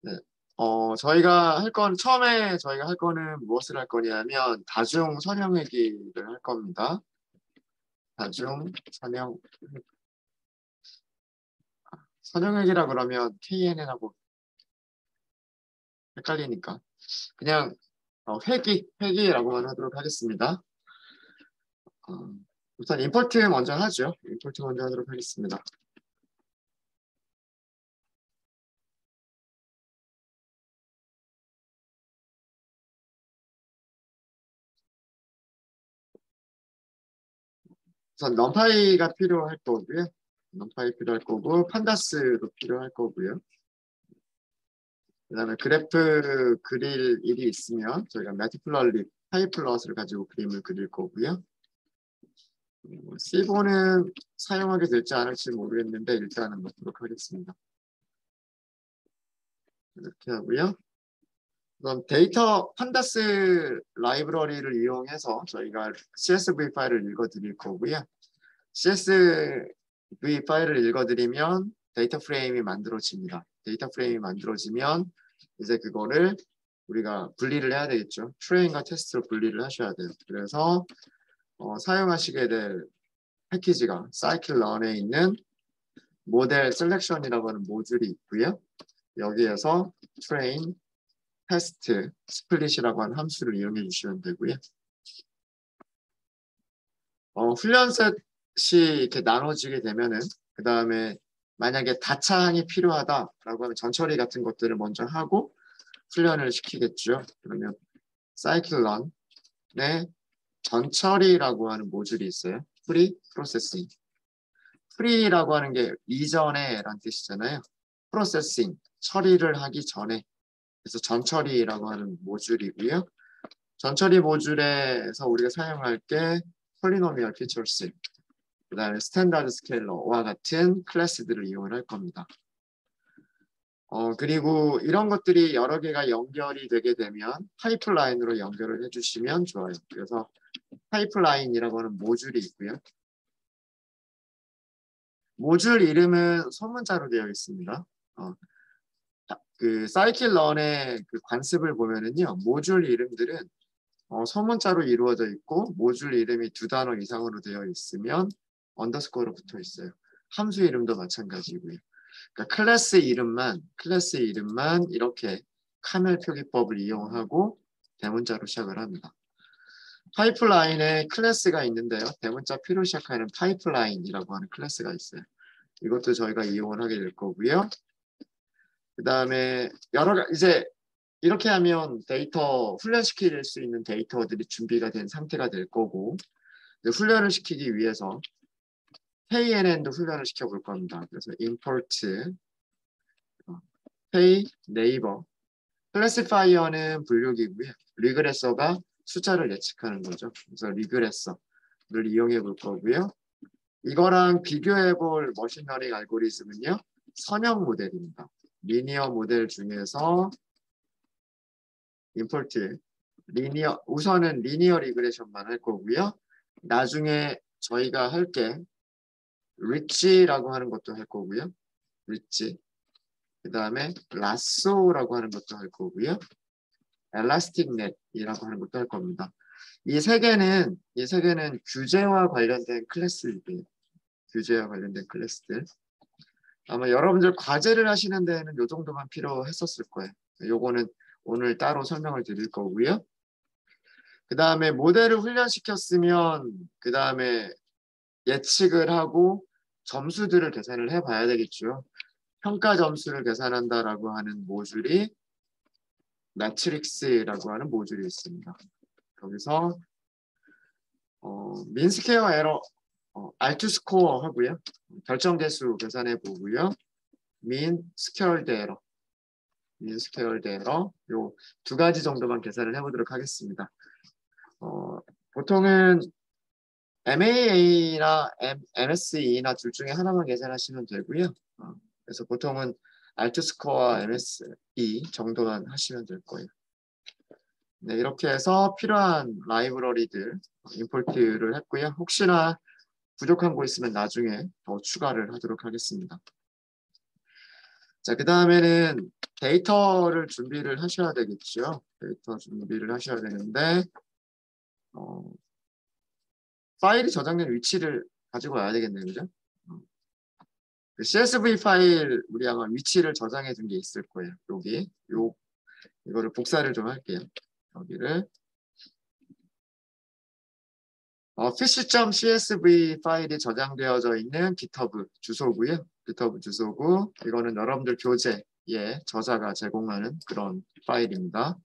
네. 저희가 할 건, 처음에 저희가 할 거는 무엇을 할 거냐면, 다중 선형회기를 할 겁니다. 다중 선형회기라 그러면 KNN하고 헷갈리니까. 그냥, 회기라고만 하도록 하겠습니다. 어, 우선 임포트 먼저 하죠. 임포트 먼저 하도록 하겠습니다. 우선 넘파이가 필요할 거고요. 넘파이 필요할 거고, 판다스도 필요할 거고요. 그다음에 그래프 그릴 일이 있으면 저희가 매티플러리 파이플럿을 가지고 그림을 그릴 거고요. C4는 사용하게 될지 않을지 모르겠는데 일단은 넣도록 하겠습니다. 이렇게 하고요. 그럼 데이터 판다스 라이브러리를 이용해서 저희가 CSV 파일을 읽어드릴 거고요. CSV 파일을 읽어드리면 데이터 프레임이 만들어집니다. 데이터 프레임이 만들어지면 이제 그거를 우리가 분리를 해야 되겠죠. 트레인과 테스트로 분리를 하셔야 돼요. 그래서 사용하시게 될 패키지가 scikit-learn에 있는 모델 셀렉션이라고 하는 모듈이 있고요. 여기에서 train, test, split이라고 하는 함수를 이용해 주시면 되고요. 훈련 셋이 이렇게 나눠지게 되면은 그 다음에 만약에 다차항이 필요하다라고 하면 전처리 같은 것들을 먼저 하고 훈련을 시키겠죠. 그러면 scikit-learn에 전처리라고 하는 모듈이 있어요. 프리 프로세싱. 프리라고 하는 게 이전에 라는 뜻이잖아요. 프로세싱, 처리를 하기 전에. 그래서 전처리라고 하는 모듈이고요. 전처리 모듈에서 우리가 사용할 게 폴리노미얼 피처스, 그 다음에 스탠다드 스케일러와 같은 클래스들을 이용을 할 겁니다. 그리고 이런 것들이 여러 개가 연결이 되게 되면 파이프라인으로 연결을 해주시면 좋아요. 그래서 파이프라인이라고 하는 모듈이 있고요. 모듈 이름은 소문자로 되어 있습니다. 그 사이클런의 그 관습을 보면은요, 모듈 이름들은 소문자로 이루어져 있고 모듈 이름이 2단어 이상으로 되어 있으면 언더스코어로 붙어 있어요. 함수 이름도 마찬가지고요. 그러니까 클래스 이름만 이렇게 카멜 표기법을 이용하고 대문자로 시작을 합니다. 파이프라인에 클래스가 있는데요. 대문자 P로 시작하는 파이프라인이라고 하는 클래스가 있어요. 이것도 저희가 이용을 하게 될 거고요. 그 다음에 이제 이렇게 하면 데이터 훈련시킬 수 있는 데이터들이 준비가 된 상태가 될 거고 훈련을 시키기 위해서 KNN도 훈련을 시켜볼 겁니다. 그래서 import pay neighbor 클래시파이어는 분류기고요. 리그레서가 숫자를 예측하는 거죠. 그래서 리그레서를 이용해 볼 거고요. 이거랑 비교해 볼 머신러닝 알고리즘은요. 선형 모델입니다. 리니어 모델 중에서 임포트 우선은 리니어 리그레션만 할 거고요. 나중에 저희가 할 게 리치라고 하는 것도 할 거고요. 리치. 그 다음에 라쏘라고 하는 것도 할 거고요. 엘라스틱 넷이라고 하는 것도 할 겁니다. 이 세 개는 규제와 관련된 클래스들이에요. 규제와 관련된 클래스들. 아마 여러분들 과제를 하시는 데에는 이 정도만 필요했었을 거예요. 요거는 오늘 따로 설명을 드릴 거고요. 그 다음에 모델을 훈련시켰으면 그 다음에 예측을 하고 점수들을 계산을 해봐야 되겠죠. 평가 점수를 계산한다라고 하는 모듈이 매트릭스라고 하는 모듈이 있습니다. 거기서 민스퀘어 에러 R2 스코어 하고요. 결정대수 계산해 보고요. 민 스퀘어드 에러 요 두 가지 정도만 계산을 해보도록 하겠습니다. 보통은 MAA나 MSE나 둘 중에 하나만 계산하시면 되고요. 그래서 보통은 R2 스코어와 MSE 정도만 하시면 될 거예요. 네, 이렇게 해서 필요한 라이브러리들 임포트를 했고요. 혹시나 부족한 거 있으면 나중에 더 추가를 하도록 하겠습니다. 자, 그 다음에는 데이터를 준비를 하셔야 되겠죠. 데이터 준비를 하셔야 되는데, 파일이 저장된 위치를 가지고 와야 되겠네요. 그죠? 그 CSV 파일 우리 아마 위치를 저장해 둔 게 있을 거예요. 여기. 이거를 복사를 좀 할게요. 여기를. fish.csv 파일이 저장되어져 있는 GitHub 주소고요. GitHub 주소고, 이거는 여러분들 교재에 저자가 제공하는 그런 파일입니다.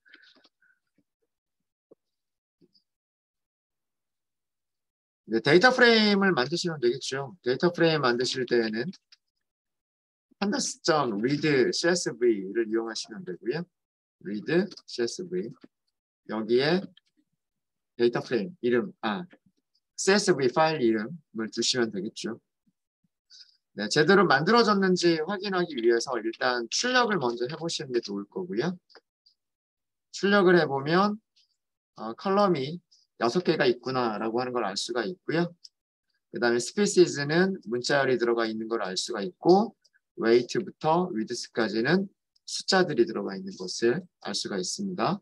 데이터 프레임을 만드시면 되겠죠. 데이터 프레임 만드실 때에는 pandas.read csv를 이용하시면 되고요. read csv. 여기에 데이터 프레임 이름, CSV 파일 이름을 주시면 되겠죠. 네, 제대로 만들어졌는지 확인하기 위해서 일단 출력을 먼저 해보시는 게 좋을 거고요. 출력을 해보면 컬럼이 6개가 있구나라고 하는 걸 알 수가 있고요. 그 다음에 species는 문자열이 들어가 있는 걸 알 수가 있고, weight부터 width까지는 숫자들이 들어가 있는 것을 알 수가 있습니다.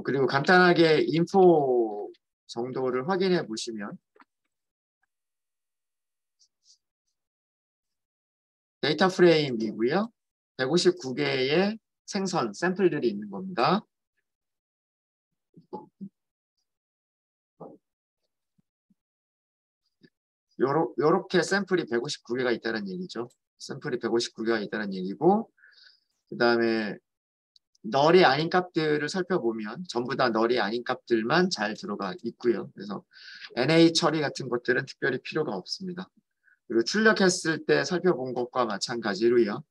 그리고 간단하게 인포 정도를 확인해 보시면 데이터 프레임이고요. 159개의 생선 샘플들이 있는 겁니다. 요렇게 샘플이 159개가 있다는 얘기죠. 샘플이 159개가 있다는 얘기고, 그 다음에 널이 아닌 값들을 살펴보면 전부 다 널이 아닌 값들만 잘 들어가 있고요. 그래서 NA 처리 같은 것들은 특별히 필요가 없습니다. 그리고 출력했을 때 살펴본 것과 마찬가지로요.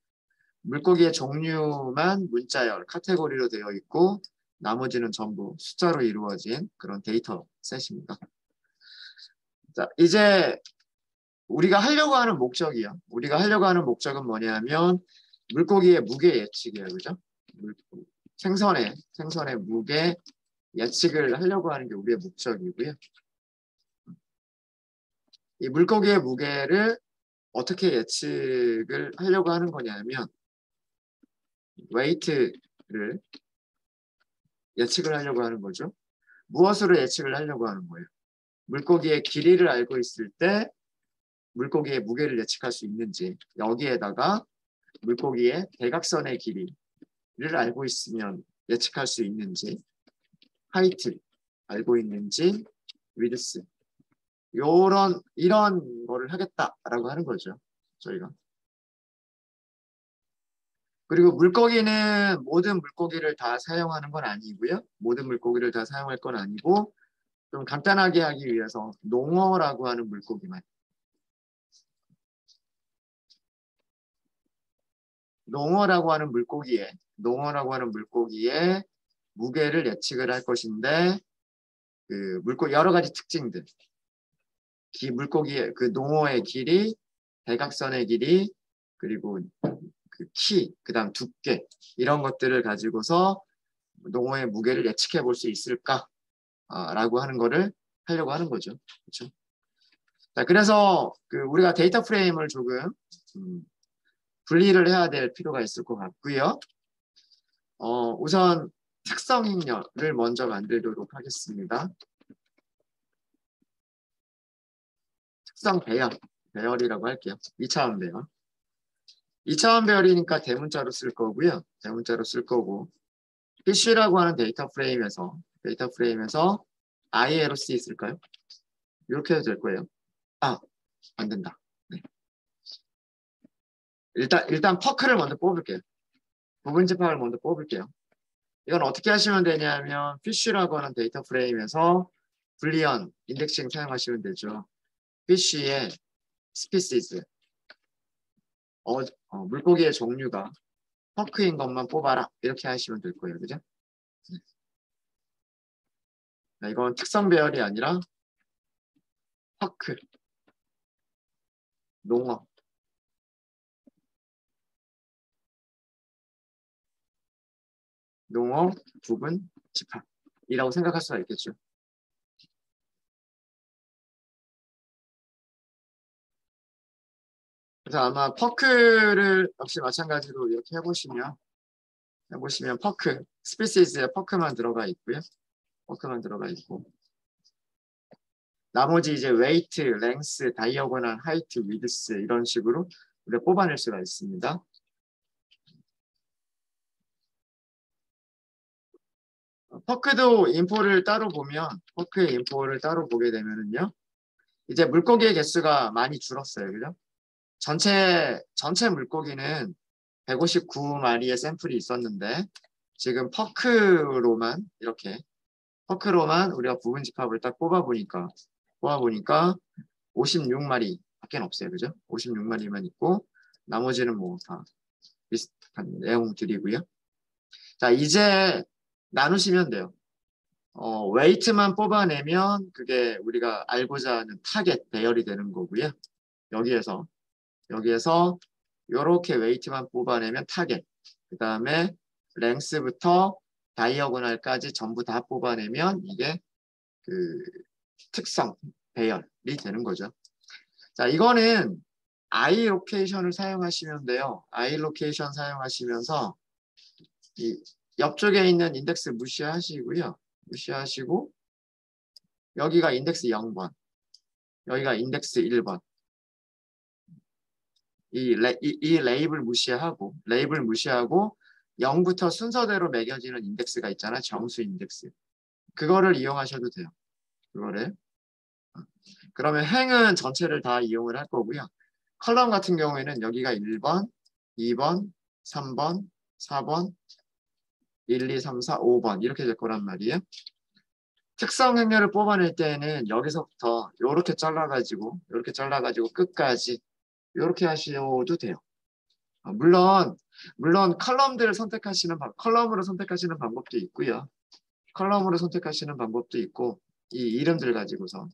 물고기의 종류만 문자열, 카테고리로 되어 있고, 나머지는 전부 숫자로 이루어진 그런 데이터 셋입니다. 자, 이제 우리가 하려고 하는 목적이요. 우리가 하려고 하는 목적은 뭐냐면 물고기의 무게 예측이에요. 그죠? 생선의 무게 예측을 하려고 하는 게 우리의 목적이고요. 이 물고기의 무게를 어떻게 예측을 하려고 하는 거냐면 weight를 예측을 하려고 하는 거죠. 무엇으로 예측을 하려고 하는 거예요? 물고기의 길이를 알고 있을 때 물고기의 무게를 예측할 수 있는지, 여기에다가 물고기의 대각선의 길이를 알고 있으면 예측할 수 있는지, 하이트 알고 있는지, 위드스 이런 거를 하겠다라고 하는 거죠. 저희가. 그리고 물고기는 모든 물고기를 다 사용하는 건 아니고요. 모든 물고기를 다 사용할 건 아니고, 좀 간단하게 하기 위해서 농어라고 하는 물고기만, 농어라고 하는 물고기의 무게를 예측을 할 것인데, 그 물고기 여러 가지 특징들, 물고기의 그 농어의 길이, 대각선의 길이, 그리고 그 키, 그다음 두께, 이런 것들을 가지고서 농어의 무게를 예측해 볼 수 있을까라고 하는 거를 하려고 하는 거죠. 그렇죠? 자, 그래서 그 우리가 데이터 프레임을 조금 분리를 해야 될 필요가 있을 것 같고요. 우선 특성 입력을 먼저 만들도록 하겠습니다. 특성 배열이라고 할게요. 2차원 배열. 2차원 배열이니까 대문자로 쓸 거고요. 대문자로 쓸 거고, fish라고 하는 데이터 프레임에서 ILC 있을까요? 이렇게 해도 될 거예요. 안 된다. 네. 일단 퍼크를 먼저 뽑을게요. 부분집합을 먼저 뽑을게요. 이건 어떻게 하시면 되냐면 fish라고 하는 데이터 프레임에서 불리언 인덱싱 사용하시면 되죠. fish의 species, 물고기의 종류가 퍼크인 것만 뽑아라, 이렇게 하시면 될 거예요. 그죠? 네, 이건 특성 배열이 아니라 퍼크, 농어, 부분 집합이라고 생각할 수가 있겠죠. 그래서 아마 퍼크를 역시 마찬가지로 이렇게 해보시면 퍼크, 스피시스에 퍼크만 들어가 있고요. 퍼크만 들어가 있고. 나머지 이제 웨이트, 랭스, 다이어고널, 하이트, 위드스 이런 식으로 우리가 뽑아낼 수가 있습니다. 퍼크도 인포를 따로 보면, 퍼크의 인포를 따로 보게 되면은요. 이제 물고기의 개수가 많이 줄었어요. 그죠? 전체 물고기는 159마리의 샘플이 있었는데 지금 퍼크로만 우리가 부분 집합을 딱 뽑아보니까 56마리 밖에 없어요. 그죠? 56마리만 있고 나머지는 뭐 다 비슷한 내용들이고요. 자, 이제 나누시면 돼요. 웨이트만 뽑아내면 그게 우리가 알고자 하는 타겟 배열이 되는 거고요. 여기에서 이렇게 웨이트만 뽑아내면 타겟. 그 다음에 랭스부터 다이어고널까지 전부 다 뽑아내면 이게 그 특성 배열이 되는 거죠. 자, 이거는 I 로케이션을 사용하시면 돼요. I 로케이션 사용하시면서 이 옆쪽에 있는 인덱스 무시하시고 여기가 인덱스 0번, 여기가 인덱스 1번. 이 레이블 무시하고 0부터 순서대로 매겨지는 인덱스가 있잖아. 정수 인덱스. 그거를 이용하셔도 돼요. 그거를. 그러면 행은 전체를 다 이용을 할 거고요. 컬럼 같은 경우에는 여기가 1번, 2번, 3번, 4번, 1, 2, 3, 4, 5번 이렇게 될 거란 말이에요. 특성 행렬을 뽑아낼 때는 여기서부터 이렇게 잘라가지고 끝까지 이렇게 하셔도 돼요. 물론 컬럼으로 선택하시는 방법도 있고요. 컬럼으로 선택하시는 방법도 있고 이 이름들 가지고서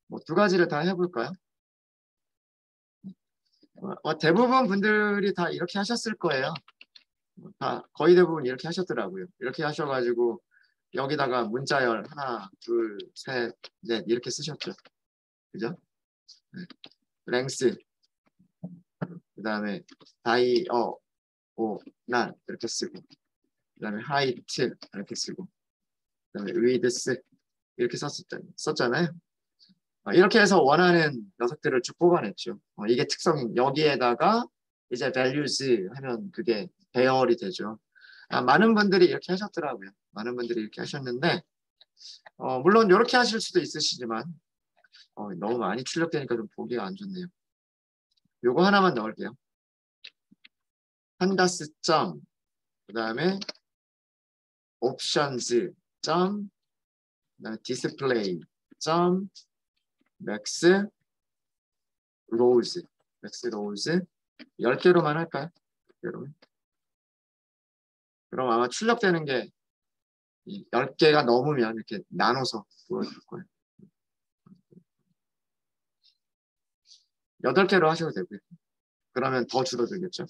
뭐 두 가지를 다 해볼까요? 대부분 분들이 다 이렇게 하셨을 거예요. 다 거의 대부분 이렇게 하셨더라고요. 이렇게 하셔가지고 여기다가 문자열 하나, 둘, 셋, 넷 이렇게 쓰셨죠. 그죠? 네. 랭스, 그 다음에 다이어고날 이렇게 쓰고, 그 다음에 하이트 이렇게 쓰고, 그 다음에 위드스 이렇게 썼잖아요. 이렇게 해서 원하는 녀석들을 쭉 뽑아냈죠. 이게 특성인 여기에다가 이제 values 하면 그게 배열이 되죠. 많은 분들이 이렇게 하셨더라고요. 많은 분들이 이렇게 하셨는데 물론 이렇게 하실 수도 있으시지만 너무 많이 출력되니까 좀 보기가 안 좋네요. 요거 하나만 넣을게요. 판다스 점, 그 다음에 옵션즈 점, 그 다음에 디스플레이 점, 맥스 로우즈 10개로만 할까요? 10개로만. 그럼 아마 출력되는 게 10개가 넘으면 이렇게 나눠서 보여줄 거예요. 8개로 하셔도 되고요. 그러면 더 줄어들겠죠.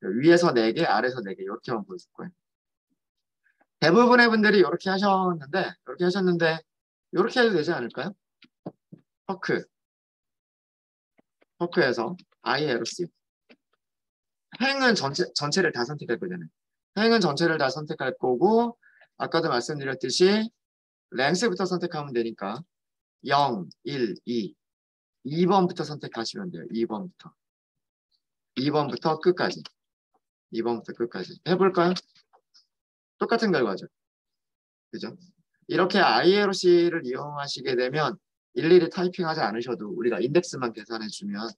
위에서 4개, 아래에서 4개 이렇게만 보여줄 거예요. 대부분의 분들이 이렇게 하셨는데 이렇게 해도 되지 않을까요? 퍼크에서 ILC 행은 전체를 다 선택할 거잖아요. 행은 전체를 다 선택할 거고 아까도 말씀드렸듯이 랭스부터 선택하면 되니까 0, 1, 2 2번부터 선택하시면 돼요. 2번부터 끝까지 해볼까요? 똑같은 결과죠. 그죠? 이렇게 ILC를 이용하시게 되면 일일이 타이핑하지 않으셔도 우리가 인덱스만 계산해주면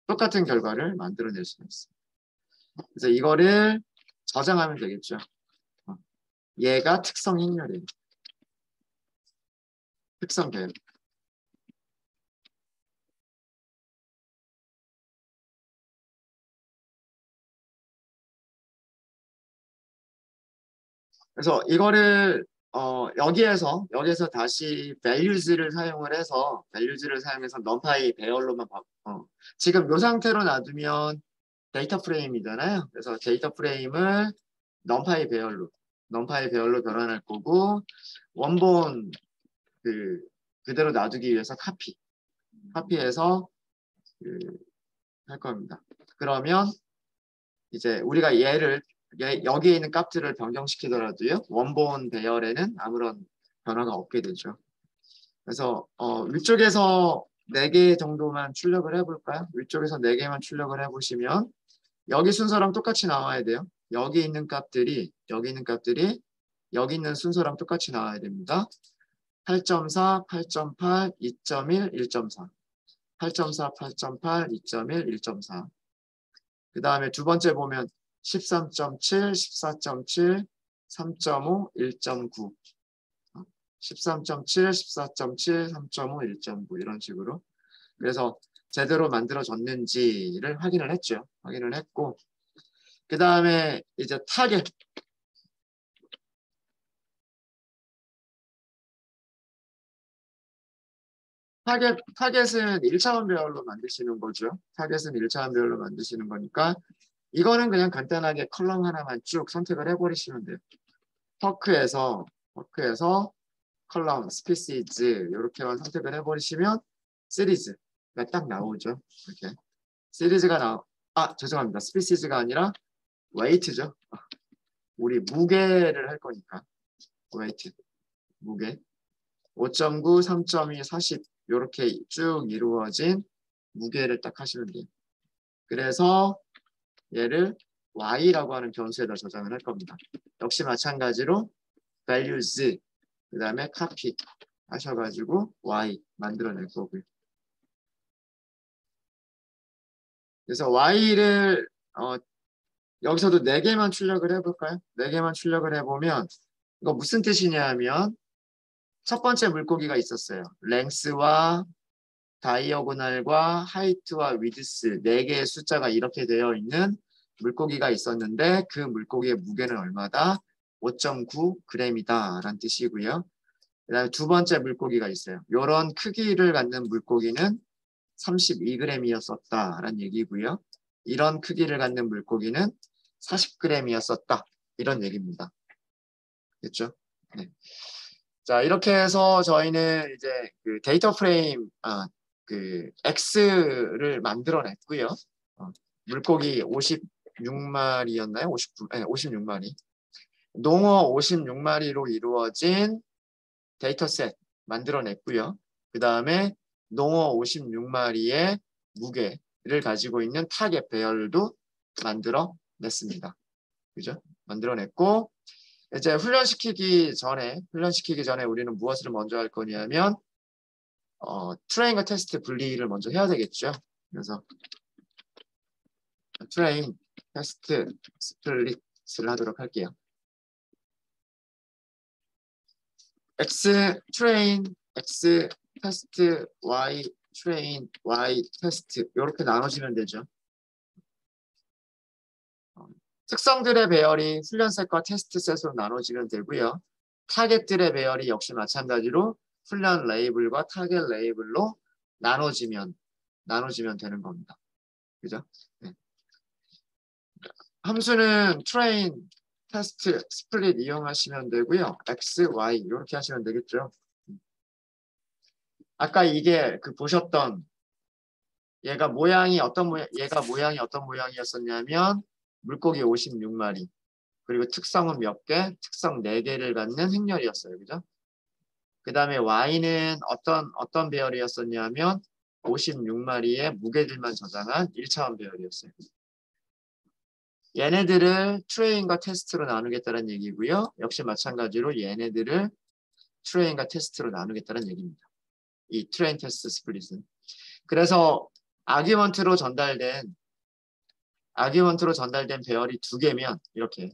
똑같은 결과를 만들어낼 수가 있어요. 그래서 이거를 저장하면 되겠죠. 얘가 특성 행렬이에요. 특성 배열. 그래서 이거를 여기에서 다시 values를 사용해서 numpy 배열로만 지금 이 상태로 놔두면 데이터 프레임이잖아요. 그래서 데이터 프레임을 numpy 배열로 변환할 거고 원본 그대로 놔두기 위해서 카피 카피해서 할 겁니다. 그러면 이제 우리가 얘를 여기에 있는 값들을 변경시키더라도요. 원본 배열에는 아무런 변화가 없게 되죠. 그래서 위쪽에서 4개 정도만 출력을 해볼까요? 위쪽에서 4개만 출력을 해보시면 여기 순서랑 똑같이 나와야 돼요. 여기 있는 값들이 여기 있는 순서랑 똑같이 나와야 됩니다. 8.4, 8.8, 2.1, 1.4 8.4, 8.8, 2.1, 1.4 그 다음에 두 번째 보면 13.7, 14.7, 3.5, 1.9 13.7, 14.7, 3.5, 1.9 이런 식으로 그래서 제대로 만들어졌는지를 확인을 했죠. 확인을 했고 그 다음에 이제 타겟은 1차원 배열로 만드시는 거죠. 타겟은 1차원 배열로 만드시는 거니까 이거는 그냥 간단하게 컬럼 하나만 쭉 선택을 해버리시면 돼요. 퍼크에서 컬럼, 스피시즈 이렇게만 선택을 해버리시면 시리즈가 딱 나오죠. 이렇게 시리즈가 죄송합니다. 스피시즈가 아니라 웨이트죠. 우리 무게를 할 거니까 웨이트, 무게 5.9, 3.2, 40 이렇게 쭉 이루어진 무게를 딱 하시면 돼요. 그래서 얘를 y라고 하는 변수에다 저장을 할 겁니다. 역시 마찬가지로 values 그 다음에 copy 하셔가지고 y 만들어낼 거고요. 그래서 y를 여기서도 4개만 출력을 해볼까요? 4개만 출력을 해보면 이거 무슨 뜻이냐 하면 첫 번째 물고기가 있었어요. 랭스와 다이어고널과 하이트와 위드스 4개의 숫자가 이렇게 되어 있는 물고기가 있었는데 그 물고기의 무게는 얼마다? 5.9g이다 라는 뜻이고요. 그 다음에 두 번째 물고기가 있어요. 이런 크기를 갖는 물고기는 32g이었었다 라는 얘기고요. 이런 크기를 갖는 물고기는 40g이었었다 이런 얘기입니다. 됐죠? 네. 자, 이렇게 해서 저희는 이제 그 데이터 프레임, X를 만들어냈고요. 물고기 56마리였나요? 56마리. 농어 56마리로 이루어진 데이터셋 만들어냈고요. 그 다음에 농어 56마리의 무게를 가지고 있는 타겟 배열도 만들어냈습니다. 그죠? 만들어냈고 이제 훈련시키기 전에 우리는 무엇을 먼저 할 거냐면 트레인과 테스트 분리를 먼저 해야 되겠죠. 그래서 트레인, 테스트, 스플릿을 하도록 할게요. X 트레인, X 테스트, Y 트레인, Y 테스트 이렇게 나눠지면 되죠. 특성들의 배열이 훈련셋과 테스트셋으로 나눠지면 되고요. 타겟들의 배열이 역시 마찬가지로 훈련 레이블과 타겟 레이블로 나눠지면 되는 겁니다. 그죠? 네. 함수는 트레인, 테스트, 스플릿 이용하시면 되고요. X, Y 이렇게 하시면 되겠죠. 아까 이게 보셨던 얘가 모양이 어떤 모양이었었냐면 물고기 56마리 그리고 특성은 몇 개? 특성 4개를 갖는 행렬이었어요. 그죠? 그 다음에 Y는 어떤 배열이었었냐면 56마리의 무게들만 저장한 1차원 배열이었어요. 얘네들을 트레인과 테스트로 나누겠다는 얘기고요. 역시 마찬가지로 얘네들을 트레인과 테스트로 나누겠다는 얘기입니다. 이 트레인 테스트 스플릿은. 그래서 아규먼트로 전달된 배열이 2개면 이렇게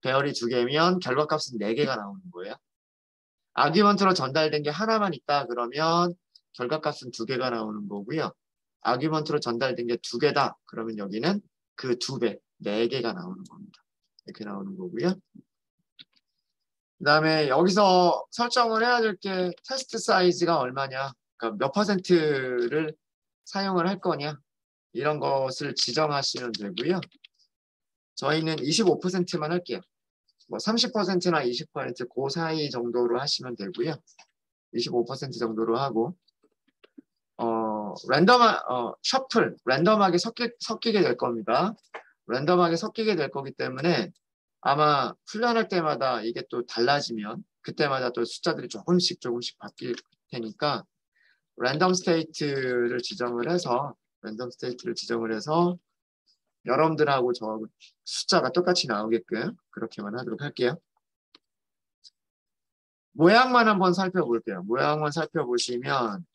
배열이 2개면 결과값은 4개가 나오는 거예요. 아규먼트로 전달된 게 하나만 있다 그러면 결과값은 2개가 나오는 거고요. 아규먼트로 전달된 게 2개다 그러면 여기는 그 2배 4개가 나오는 겁니다. 이렇게 나오는 거고요. 그 다음에 여기서 설정을 해야 될 게 테스트 사이즈가 얼마냐 그러니까 몇 %를 사용을 할 거냐 이런 것을 지정하시면 되고요. 저희는 25%만 할게요. 뭐 30%나 20% 그 사이 정도로 하시면 되고요. 25% 정도로 하고 셔플, 랜덤하게 섞이게 될 겁니다. 랜덤하게 섞이게 될 거기 때문에 아마 훈련할 때마다 이게 또 달라지면 그때마다 또 숫자들이 조금씩 바뀔 테니까 랜덤 스테이트를 지정을 해서 여러분들하고 저 숫자가 똑같이 나오게끔 그렇게만 하도록 할게요. 모양만 한번 살펴볼게요. 모양만 살펴보시면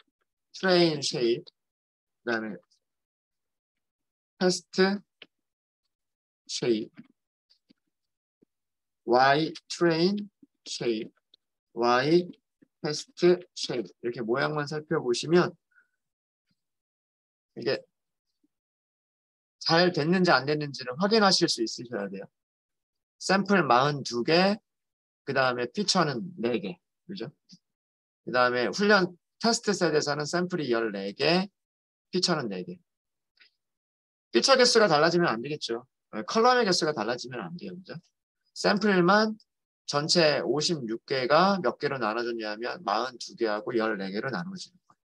트레인 쉐입, 그다음에 테스트 쉐입, Y 트레인 쉐입, Y 테스트 쉐입 이렇게 모양만 살펴보시면 이게 잘 됐는지 안 됐는지를 확인하실 수 있으셔야 돼요. 샘플 42개, 그 다음에 피처는 4개, 그죠? 그 다음에 훈련 테스트 셋에서는 샘플이 14개, 피처는 4개. 피처 개수가 달라지면 안 되겠죠. 컬럼의 개수가 달라지면 안 돼요, 그죠? 샘플만 전체 56개가 몇 개로 나눠졌냐면 42개하고 14개로 나눠지는 거예요.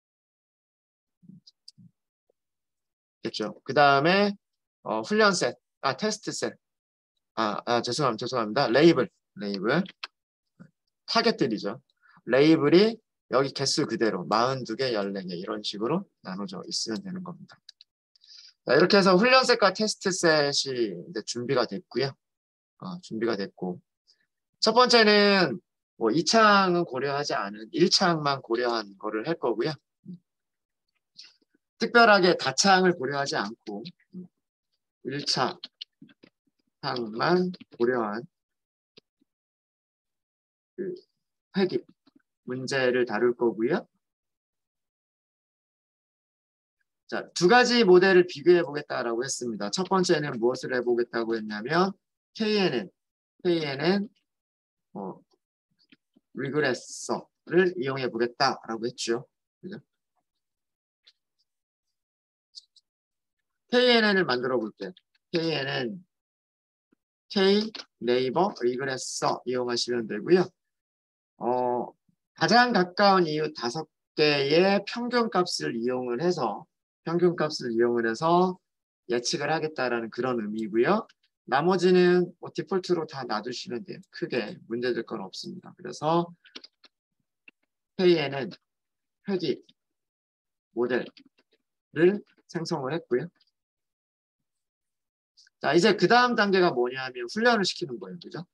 됐죠? 그 다음에 훈련 셋, 테스트 셋. 죄송합니다. 레이블. 타겟들이죠. 레이블이 여기 개수 그대로 42개, 14개 이런 식으로 나눠져 있으면 되는 겁니다. 자, 이렇게 해서 훈련셋과 테스트셋이 이제 준비가 됐고요. 준비가 됐고 첫 번째는 뭐 2창은 고려하지 않은 1창만 고려한 거를 할 거고요. 특별하게 다창을 고려하지 않고 1창만 고려한 그 회귀 문제를 다룰 거고요. 자, 2가지 모델을 비교해 보겠다라고 했습니다. 첫 번째는 무엇을 해보겠다고 했냐면 KNN 리그레서를 이용해 보겠다라고 했죠. 그죠? KNN을 만들어 볼게요. KNN K 네이버 리그레서 이용하시면 되고요. 가장 가까운 이유 5개의 평균값을 이용을 해서 예측을 하겠다라는 그런 의미고요. 나머지는 뭐 디폴트로 다 놔두시면 돼요. 크게 문제될 건 없습니다. 그래서 KNN 회귀 모델을 생성을 했고요. 자, 이제 그 다음 단계가 뭐냐면 훈련을 시키는 거예요. 그죠?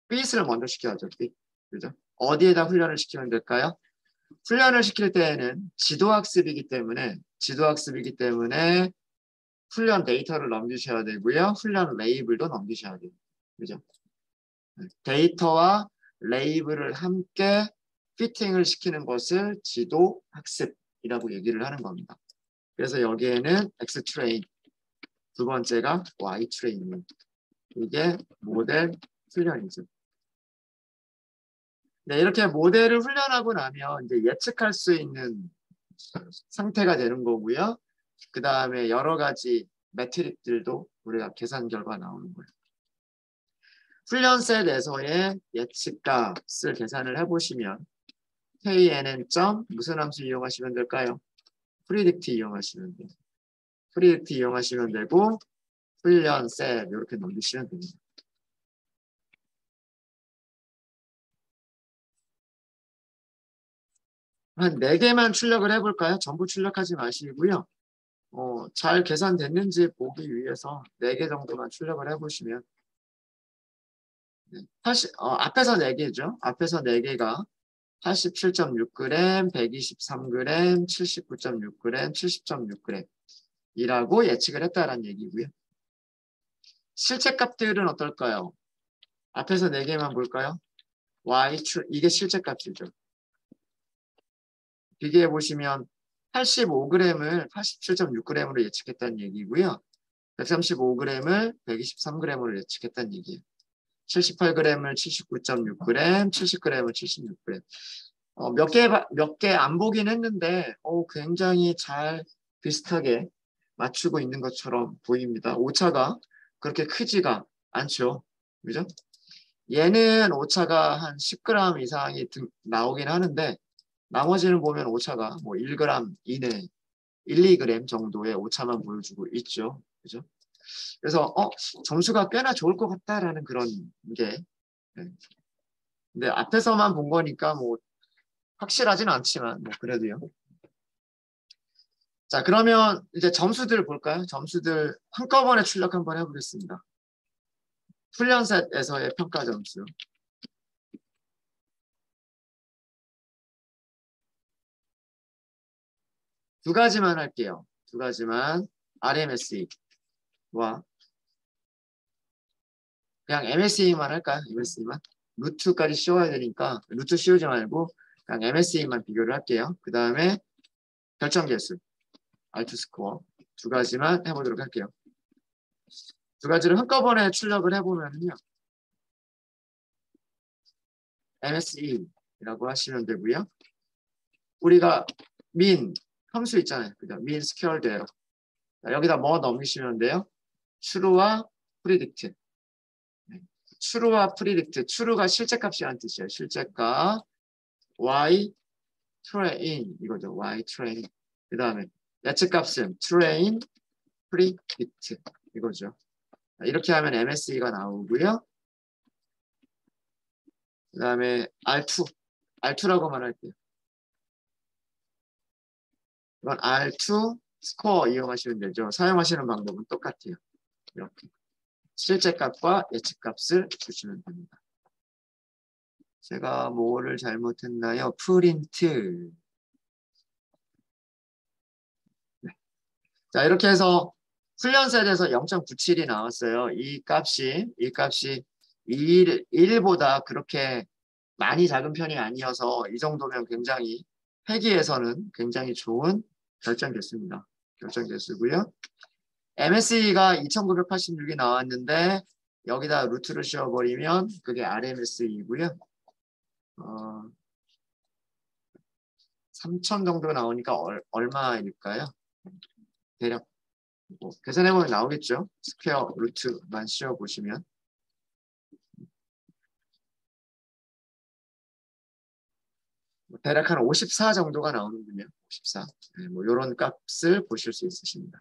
삐스를 먼저 시켜야죠. 삐. 그죠? 어디에다 훈련을 시키면 될까요? 훈련을 시킬 때에는 지도학습이기 때문에 훈련 데이터를 넘기셔야 되고요. 훈련 레이블도 넘기셔야 돼요. 그죠? 데이터와 레이블을 함께 피팅을 시키는 것을 지도학습이라고 얘기를 하는 겁니다. 그래서 여기에는 X트레인, 두 번째가 Y트레인이에요. 이게 모델 훈련이죠. 네, 이렇게 모델을 훈련하고 나면 이제 예측할 수 있는 상태가 되는 거고요. 그 다음에 여러 가지 매트릭들도 우리가 계산 결과 나오는 거예요. 훈련셋에서의 예측값을 계산을 해보시면 KNN 점 무슨 함수 이용하시면 될까요? 프리딕트 이용하시면 돼요. 프리딕트 이용하시면 되고 훈련셋 이렇게 넘기시면 됩니다. 한 4개만 출력을 해볼까요? 전부 출력하지 마시고요. 잘 계산됐는지 보기 위해서 4개 정도만 출력을 해보시면 앞에서 4개죠. 앞에서 4개가 87.6g, 123g, 79.6g, 70.6g 이라고 예측을 했다라는 얘기고요. 실제 값들은 어떨까요? 앞에서 4개만 볼까요? 이게 실제 값이죠. 비교해 보시면 85g을 87.6g으로 예측했다는 얘기고요. 135g을 123g으로 예측했다는 얘기예요. 78g을 79.6g, 70g을 76g. 몇 개 안 보긴 했는데 굉장히 잘 비슷하게 맞추고 있는 것처럼 보입니다. 오차가 그렇게 크지가 않죠. 그죠? 얘는 오차가 한 10g 이상이 나오긴 하는데 나머지는 보면 오차가 뭐 1g 이내, 1, 2g 정도의 오차만 보여주고 있죠. 그죠? 그래서 점수가 꽤나 좋을 것 같다라는 그런 게. 네. 근데 앞에서만 본 거니까 뭐 확실하진 않지만 뭐 그래도요. 자, 그러면 이제 점수들 볼까요? 점수들 한꺼번에 출력 한번 해보겠습니다. 훈련셋에서의 평가 점수. 두 가지만 할게요. 두 가지만. RMSE와 그냥 MSE만 할까요? MSE만. 루트까지 씌워야 되니까 루트 씌우지 말고 그냥 MSE만 비교를 할게요. 그 다음에 결정 개수, R2 스코어 두 가지만 해보도록 할게요. 두 가지를 한꺼번에 출력을 해보면요. MSE라고 하시면 되고요. 우리가 민, 함수 있잖아요. 그죠? 민 스퀘어드예요. 여기다 뭐 넣으시면 돼요? true와 predict. true와 predict. true가 실제값이라는 뜻이에요. 실제값. y train 이거죠. y train. 그 다음에 예측값은 train predict 이거죠. 이렇게 하면 MSE가 나오고요. 그 다음에 R2라고만 할게요. 이건 R2 스코어 이용하시면 되죠. 사용하시는 방법은 똑같아요. 이렇게 실제값과 예측값을 주시면 됩니다. 제가 뭐를 잘못했나요? 프린트. 네. 자, 이렇게 해서 훈련셋에서 0.97이 나왔어요. 이 값이 1보다 그렇게 많이 작은 편이 아니어서 이 정도면 굉장히 회계에서는 굉장히 좋은 결정됐습니다. 결정됐고요. MSE가 2986이 나왔는데 여기다 루트를 씌워버리면 그게 RMSE이고요. 3000 정도 나오니까 얼마일까요? 대략 뭐 계산해보면 나오겠죠. 스퀘어 루트만 씌워보시면. 대략 한 54 정도가 나오는군요. 54. 네, 뭐 이런 값을 보실 수 있으십니다.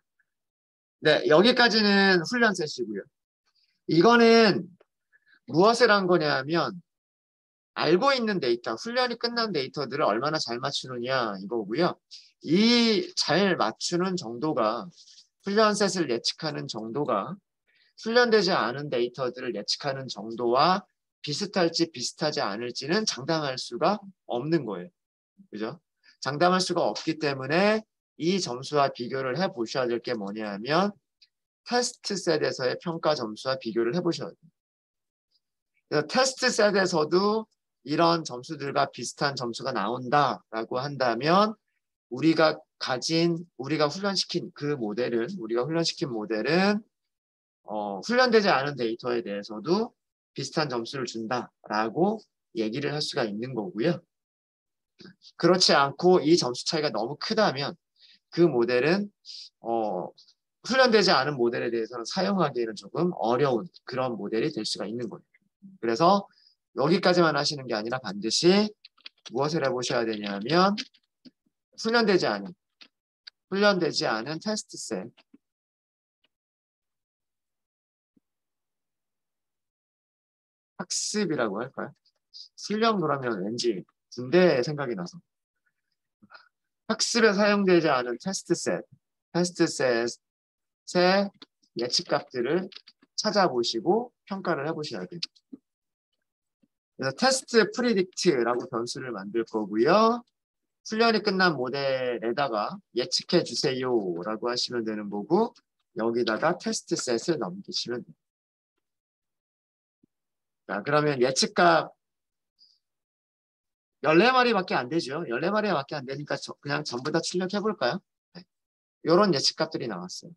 네, 여기까지는 훈련 셋이고요. 이거는 무엇을 한 거냐면 알고 있는 데이터, 훈련이 끝난 데이터들을 얼마나 잘 맞추느냐 이거고요. 이 잘 맞추는 정도가 훈련 셋을 예측하는 정도가 훈련되지 않은 데이터들을 예측하는 정도와 비슷할지 비슷하지 않을지는 장담할 수가 없는 거예요. 그죠? 장담할 수가 없기 때문에 이 점수와 비교를 해 보셔야 될 게 뭐냐 하면 테스트 셋에서의 평가 점수와 비교를 해 보셔야 돼요. 그래서 테스트 셋에서도 이런 점수들과 비슷한 점수가 나온다라고 한다면 우리가 훈련시킨 모델은 훈련되지 않은 데이터에 대해서도 비슷한 점수를 준다라고 얘기를 할 수가 있는 거고요. 그렇지 않고 이 점수 차이가 너무 크다면 그 모델은 훈련되지 않은 모델에 대해서는 사용하기에는 조금 어려운 그런 모델이 될 수가 있는 거예요. 그래서 여기까지만 하시는 게 아니라 반드시 무엇을 해보셔야 되냐면 훈련되지 않은 테스트 셋 학습이라고 할까요? 훈련 그러면 왠지 군대 생각이 나서 학습에 사용되지 않은 테스트 셋의 예측값들을 찾아보시고 평가를 해보셔야 돼요. 그래서 테스트 프리딕트라고 변수를 만들 거고요. 훈련이 끝난 모델에다가 예측해 주세요라고 하시면 되는 거고 여기다가 테스트 셋을 넘기시면 돼요. 자, 그러면 예측값 14마리밖에 안 되죠. 14마리밖에 안 되니까 그냥 전부 다 출력해 볼까요? 네. 이런 예측값들이 나왔어요.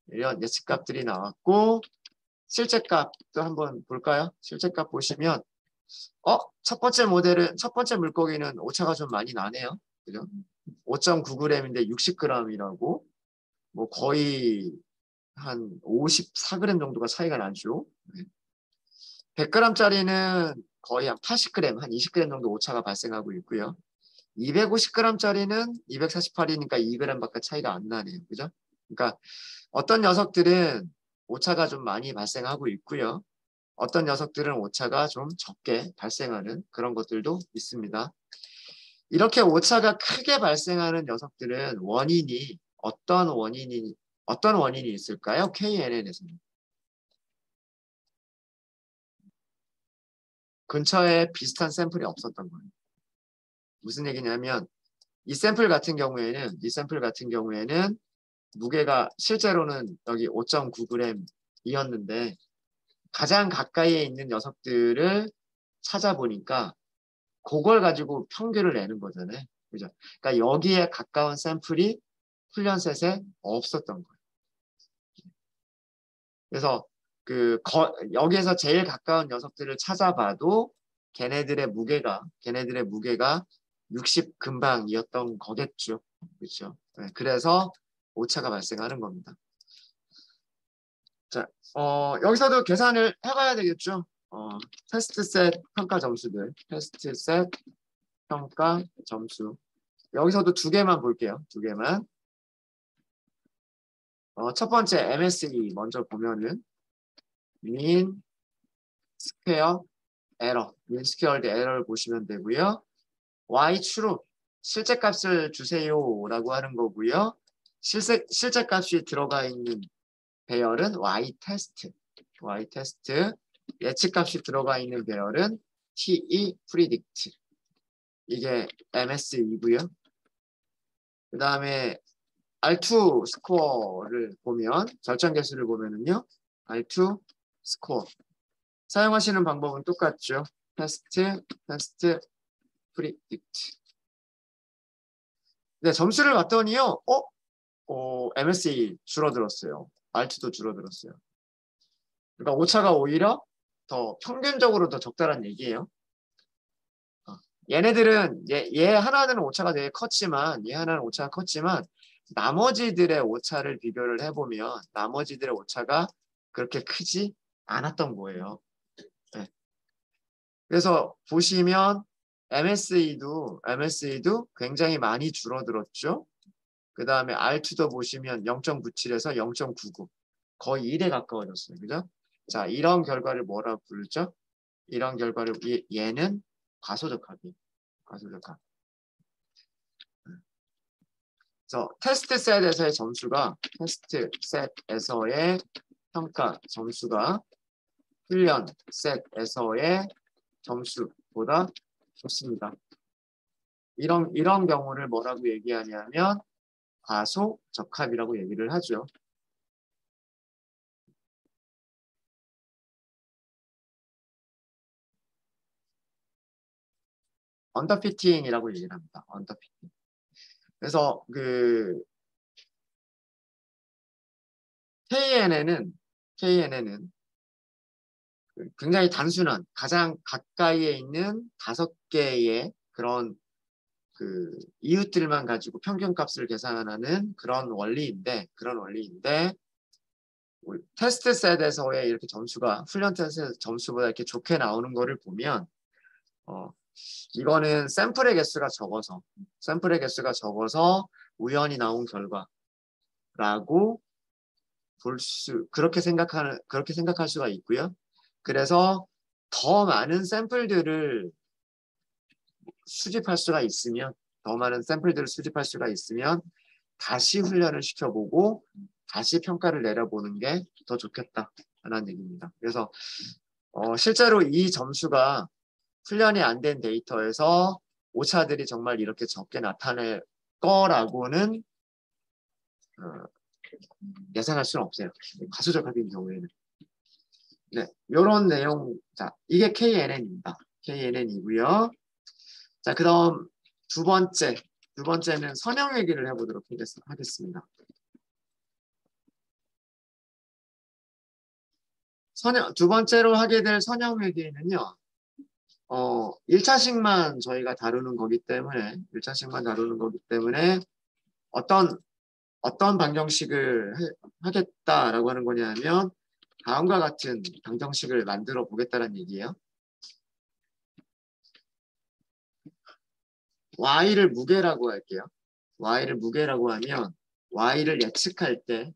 이런 예측값들이 나왔고 실제값도 한번 볼까요? 실제값 보시면 첫 번째 물고기는 오차가 좀 많이 나네요. 그죠? 5.9g인데 60g이라고 뭐 거의 한 54g 정도가 차이가 나죠. 100g짜리는 거의 한 80g, 한 20g 정도 오차가 발생하고 있고요. 250g짜리는 248이니까 2g밖에 차이가 안 나네요. 그죠? 그러니까 어떤 녀석들은 오차가 좀 많이 발생하고 있고요. 어떤 녀석들은 오차가 좀 적게 발생하는 그런 것들도 있습니다. 이렇게 오차가 크게 발생하는 녀석들은 어떤 원인이 있을까요? KNN에서는. 근처에 비슷한 샘플이 없었던 거예요. 무슨 얘기냐면 이 샘플 같은 경우에는 무게가 실제로는 여기 5.9g이었는데 가장 가까이에 있는 녀석들을 찾아보니까 그걸 가지고 평균을 내는 거잖아요. 그죠? 그러니까 여기에 가까운 샘플이 훈련셋에 없었던 거예요. 그래서 여기에서 제일 가까운 녀석들을 찾아봐도 걔네들의 무게가 60 근방이었던 거겠죠. 그렇죠? 네, 그래서 오차가 발생하는 겁니다. 자, 여기서도 계산을 해봐야 되겠죠. 테스트셋 평가 점수들, 테스트셋 평가 점수. 여기서도 두 개만 볼게요. 두 개만. 첫 번째 MSE 먼저 보면은 mean square error, mean squared error를 보시면 되고요. y true, 실제 값을 주세요라고 하는 거고요. 실제 값이 들어가 있는 배열은 y 테스트, 예측 값이 들어가 있는 배열은 TE predict. 이게 MSE고요. 그 다음에 R2 스코어를 보면 절정 개수를 보면은요. R2 스코어 사용하시는 방법은 똑같죠. 테스트, 프리딕트. 네, 점수를 봤더니요. MSE 줄어들었어요. R2도 줄어들었어요. 그러니까 오차가 오히려 더 평균적으로 더 적다란 얘기예요. 얘네들은 얘 하나는 오차가 되게 컸지만 나머지들의 오차를 비교를 해보면 나머지들의 오차가 그렇게 크지 않았던 거예요. 네. 그래서 보시면 MSE도 굉장히 많이 줄어들었죠. 그 다음에 R2도 보시면 0.97에서 0.99 거의 1에 가까워졌어요. 그죠? 자, 이런 결과를 뭐라고 부르죠? 이런 결과를 얘는 과소적합이에요. 과소적합. 그래서 테스트 셋에서의 평가 점수가 훈련 셋에서의 점수보다 좋습니다. 이런 경우를 뭐라고 얘기하냐면 과소적합이라고 얘기를 하죠. 언더피팅이라고 얘기를 합니다. 언더피팅. 그래서 KNN은 굉장히 단순한 가장 가까이에 있는 5개의 그런 이웃들만 가지고 평균값을 계산하는 그런 원리인데 테스트 셋에서의 이렇게 점수가 훈련 테스트 점수보다 이렇게 좋게 나오는 거를 보면 이거는 샘플의 개수가 적어서 우연히 나온 결과라고 그렇게 생각할 수가 있고요. 그래서 더 많은 샘플들을 수집할 수가 있으면 다시 훈련을 시켜보고 다시 평가를 내려보는 게 더 좋겠다라는 얘기입니다. 그래서 실제로 이 점수가 훈련이 안 된 데이터에서 오차들이 정말 이렇게 적게 나타낼 거라고는 예상할 수는 없어요. 과소적합인 경우에는. 네, 이런 내용. 자, 이게 KNN입니다. KNN이고요. 자, 그다음 두 번째는 선형 얘기를 해보도록 하겠습니다. 두 번째로 하게 될 선형 회계는요. 1차식만 저희가 다루는 거기 때문에 어떤 방정식을 하겠다라고 하는 거냐면 다음과 같은 방정식을 만들어 보겠다는 얘기예요. y를 무게라고 할게요. y를 무게라고 하면 y를 예측할 때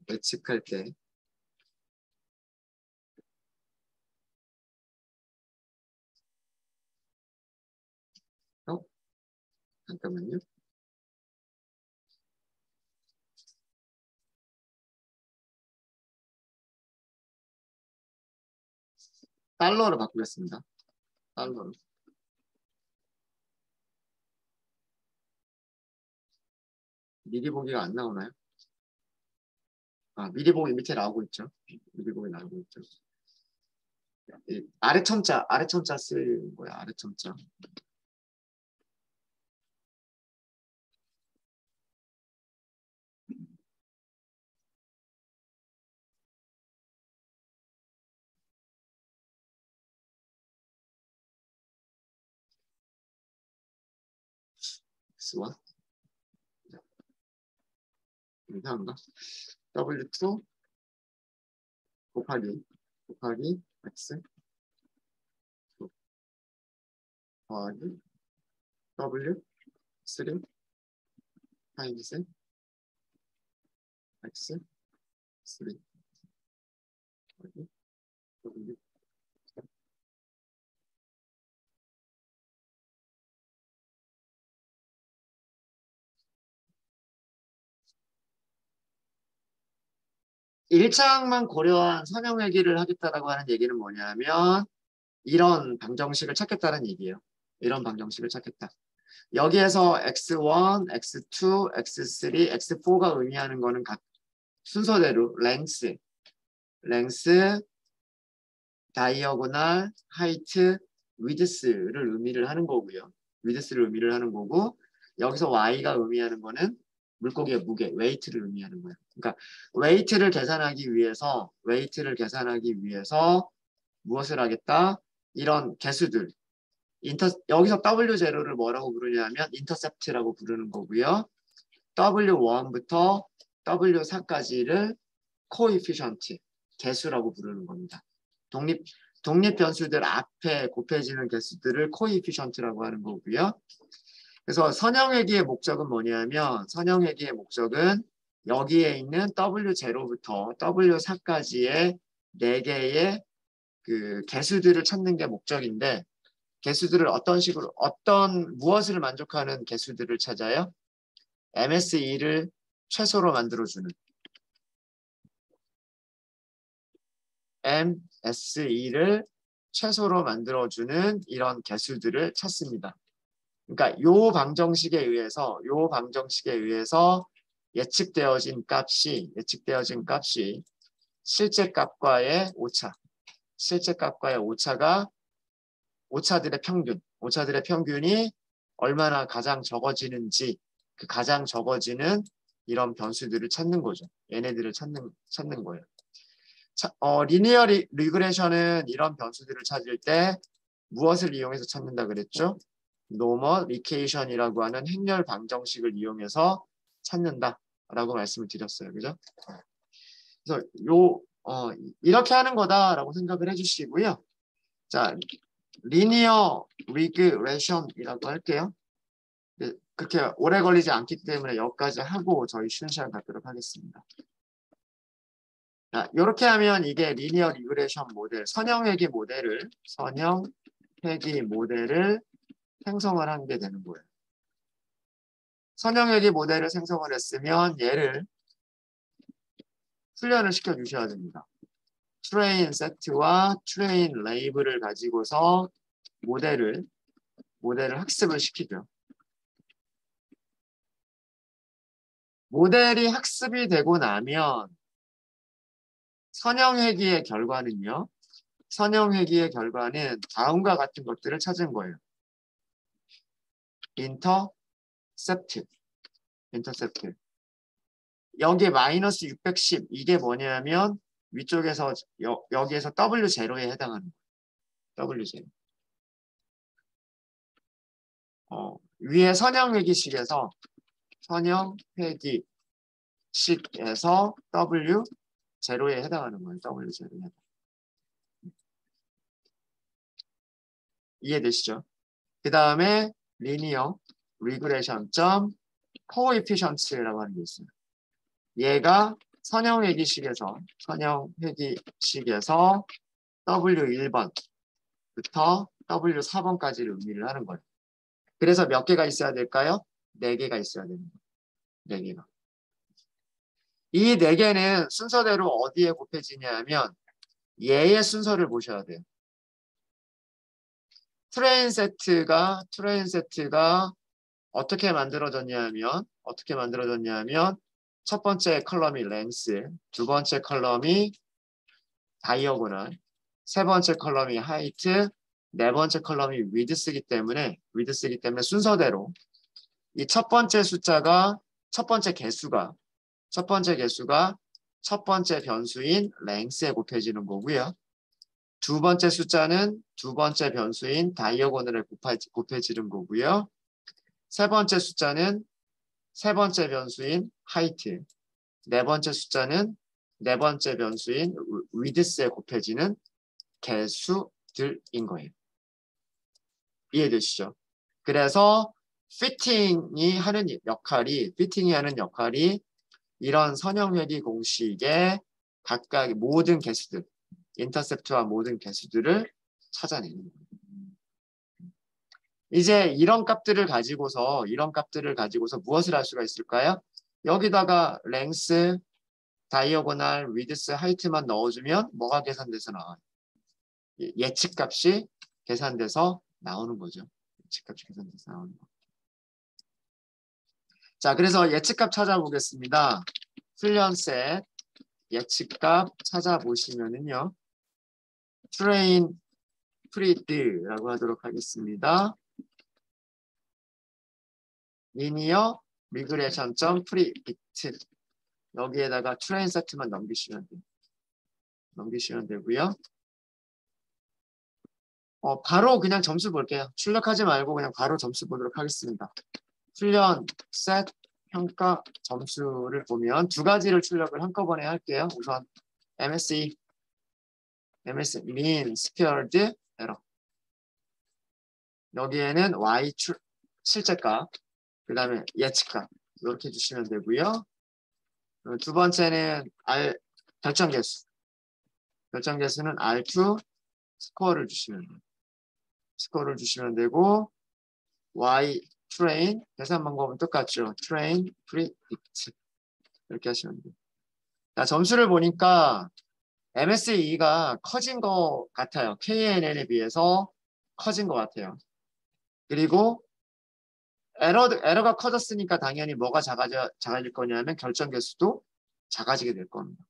잠깐만요. 달러로 바꾸겠습니다. 달러로. 미리 보기가 안 나오나요? 아, 미리 보기 밑에 나오고 있죠. 미리 보기 나오고 있죠. 아래 첨자 쓰는 거야. 아래 첨자. X와 이상한가? W2 곱하기 X 더하기 W3 타임스 X3 더하기 W 1차항만 고려한 선형회귀를 하겠다라고 하는 얘기는 뭐냐면 이런 방정식을 찾겠다는 얘기예요. 이런 방정식을 찾겠다. 여기에서 x1, x2, x3, x4가 의미하는 거는 각 순서대로 랭스, 다이어고널, 하이트, 위드스를 의미를 하는 거고요. 위드스를 의미를 하는 거고 여기서 y가 의미하는 거는 물고기의 무게, 웨이트를 의미하는 거예요. 그러니까 웨이트를 계산하기 위해서 무엇을 하겠다? 이런 개수들. 여기서 W0를 뭐라고 부르냐면 인터셉트라고 부르는 거고요. W1부터 W4까지를 코이피션트, 개수라고 부르는 겁니다. 독립 변수들 앞에 곱해지는 개수들을 코이피션트라고 하는 거고요. 그래서 선형회귀의 목적은 뭐냐면 선형회귀의 목적은 여기에 있는 W0부터 W4까지의 4개의 그 개수들을 찾는 게 목적인데 개수들을 무엇을 만족하는 개수들을 찾아요? MSE를 최소로 만들어주는 MSE를 최소로 만들어주는 이런 개수들을 찾습니다. 그러니까 요 방정식에 의해서 예측되어진 값이 실제 값과의 오차가 오차들의 평균이 얼마나 가장 적어지는지 그 가장 적어지는 이런 변수들을 찾는 거죠. 얘네들을 찾는 거예요. 리니어 리그레션은 이런 변수들을 찾을 때 무엇을 이용해서 찾는다 그랬죠? 노멀 리케이션이라고 하는 행렬 방정식을 이용해서 찾는다라고 말씀을 드렸어요. 그죠? 그래서 이렇게 하는 거다라고 생각을 해주시고요. 자, 리니어 리그레션이라고 할게요. 그렇게 오래 걸리지 않기 때문에 여기까지 하고 저희 쉬는 시간 갖도록 하겠습니다. 자, 이렇게 하면 이게 리니어 리그레션 모델, 선형회귀 모델을 생성을 한 게 되는 거예요. 선형회귀 모델을 생성을 했으면 얘를 훈련을 시켜 주셔야 됩니다. 트레인 세트와 트레인 레이블을 가지고서 모델을 학습을 시키죠. 모델이 학습이 되고 나면 선형회귀의 결과는 다음과 같은 것들을 찾은 거예요. 인터셉트. 여기에 마이너스 610 이게 뭐냐면 위쪽에서 여기에서 W0에 해당하는 거예요. W0. 위에 선형회귀식에서 W0에 해당하는 거예요. W0에. 이해되시죠? 그 다음에 리니어 리그레션 코에피션트라고 하는 게 있어요. 얘가 선형회기식에서 W1번부터 W4번까지를 의미를 하는 거예요. 그래서 몇 개가 있어야 될까요? 4개가 있어야 됩니다. 4개가. 이 4개는 순서대로 어디에 곱해지냐면 얘의 순서를 보셔야 돼요. 트레인 세트가 어떻게 만들어졌냐면 첫 번째 컬럼이 랭스, 두 번째 컬럼이 다이어고널, 세 번째 컬럼이 하이트, 네 번째 컬럼이 위드스이기 때문에 순서대로 이 첫 번째 개수가 첫 번째 변수인 랭스에 곱해지는 거고요. 두 번째 숫자는 두 번째 변수인 다이어고널에 곱해지는 거고요. 세 번째 숫자는 세 번째 변수인 하이트, 네 번째 숫자는 네 번째 변수인 위드스에 곱해지는 개수들인 거예요. 이해되시죠? 그래서 피팅이 하는 역할이 이런 선형회귀 공식의 각각의 모든 개수들, 인터셉트와 모든 개수들을 찾아내는 거예요. 이제 이런 값들을 가지고서 무엇을 할 수가 있을까요? 여기다가 랭스, 다이어고널, 위드스, 하이트만 넣어주면 뭐가 계산돼서 나와요? 예측값이 계산돼서 나오는 거죠. 예측값이 계산돼서 나오는 거. 자, 그래서 예측값 찾아보겠습니다. 훈련셋 예측값 찾아보시면은요. 트레인 프리드라고 하도록 하겠습니다. 리니어 리그레션 점 프리딕트 여기에다가 트레인 세트만 넘기시면 되고요. 바로 그냥 점수 볼게요. 출력하지 말고 그냥 바로 점수 보도록 하겠습니다. 훈련 셋 평가 점수를 보면 두 가지를 출력을 한꺼번에 할게요. 우선 MSE mean squared error 여기에는 Y 실제값 그 다음에 예측값 이렇게 주시면 되고요. 두 번째는 R 결정계수는 R2 스코어를 주시면 되고 Y train 계산 방법은 똑같죠. train predict 이렇게 하시면 돼요. 자, 점수를 보니까 MSE가 커진 것 같아요. KNN에 비해서 커진 것 같아요. 그리고 에러가 커졌으니까 당연히 뭐가 작아질 거냐면 결정계수도 작아지게 될 겁니다.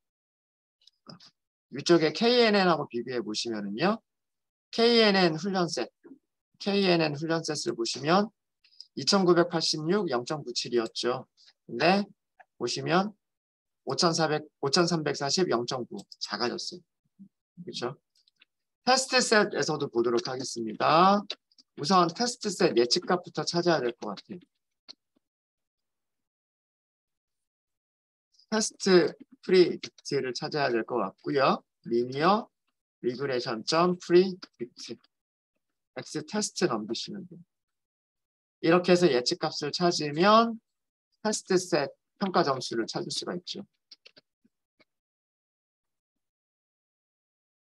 위쪽에 KNN하고 비교해 보시면은요. KNN 훈련셋을 보시면 2986 0.97이었죠. 근데 보시면 5340 0.9 작아졌어요. 그렇죠? 테스트셋에서도 보도록 하겠습니다. 우선 테스트셋 예측값부터 찾아야 될 것 같아요. 테스트 프리딕트를 찾아야 될 것 같고요. 리니어 리그레션 점 프리딕트 X 테스트 넘기시면 돼요. 이렇게 해서 예측값을 찾으면 테스트셋 평가 점수를 찾을 수가 있죠.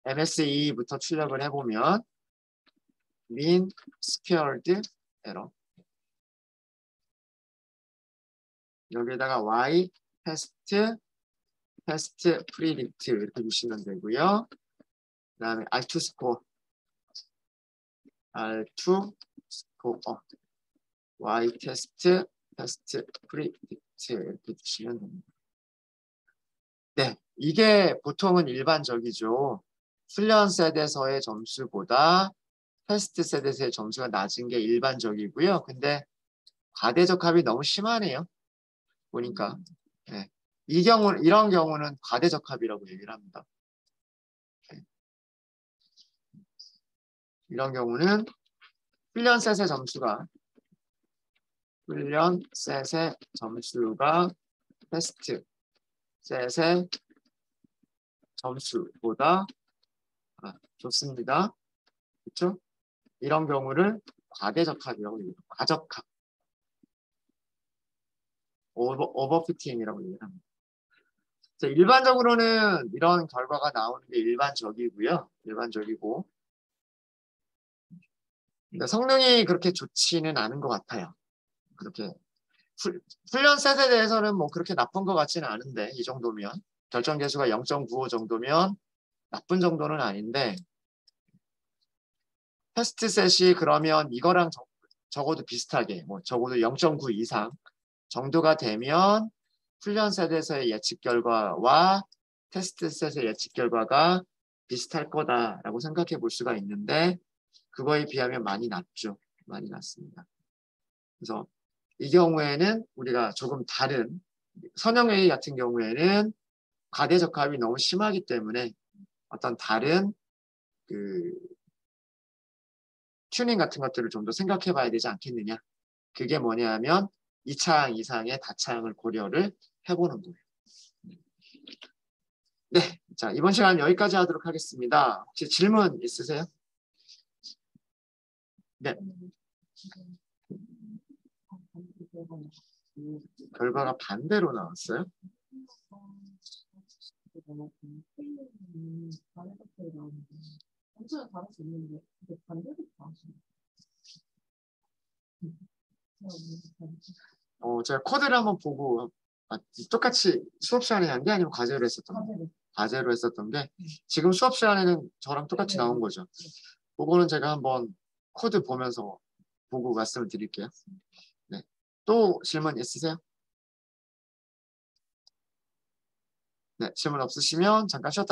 MSE부터 출력을 해보면 mean squared error 여기에다가 Y 테스트 프리딕트 이렇게 주시면 되고요. 그 다음에 R2 스코어 Y 테스트 프리딕트 이렇게 주시면 됩니다. 네, 이게 보통은 일반적이죠. 훈련 셋에서의 점수보다 테스트 셋에서의 점수가 낮은 게 일반적이고요. 근데 과대적합이 너무 심하네요. 보니까. 네. 이런 경우는 과대적합이라고 얘기를 합니다. 네. 이런 경우는 훈련 셋의 점수가 테스트 셋의 점수보다 좋습니다. 그렇죠? 이런 경우를 과대적합이라고 얘기해요. 과적합. 오버피팅이라고 얘기를 합니다. 일반적으로는 이런 결과가 나오는 게 일반적이고요. 일반적이고 근데 성능이 그렇게 좋지는 않은 것 같아요. 그렇게 훈련 셋에 대해서는 뭐 그렇게 나쁜 것 같지는 않은데 이 정도면 결정 계수가 0.95 정도면 나쁜 정도는 아닌데 테스트 셋이 그러면 이거랑 적어도 비슷하게 뭐 적어도 0.9 이상 정도가 되면 훈련 셋에서의 예측 결과와 테스트 셋의 예측 결과가 비슷할 거다라고 생각해 볼 수가 있는데 그거에 비하면 많이 낮죠. 많이 낮습니다. 그래서 이 경우에는 우리가 조금 다른 선형 A 같은 경우에는 과대적합이 너무 심하기 때문에 어떤 다른 그 튜닝 같은 것들을 좀 더 생각해 봐야 되지 않겠느냐. 그게 뭐냐 하면 2차항 이상의 다차항을 고려를 해보는 거예요. 네, 자 이번 시간 여기까지 하도록 하겠습니다. 혹시 질문 있으세요? 네. 결과가 반대로 나왔어요? 제가 코드를 한번 보고 똑같이 수업 시간에 한 게 아니면 과제로 했었던 게 과제로 했었던 게 지금 수업 시간에는 저랑 똑같이 나온 거죠. 그거는 제가 한번 코드 보면서 보고 말씀을 드릴게요. 네. 또 질문 있으세요? 네, 질문 없으시면 잠깐 쉬었다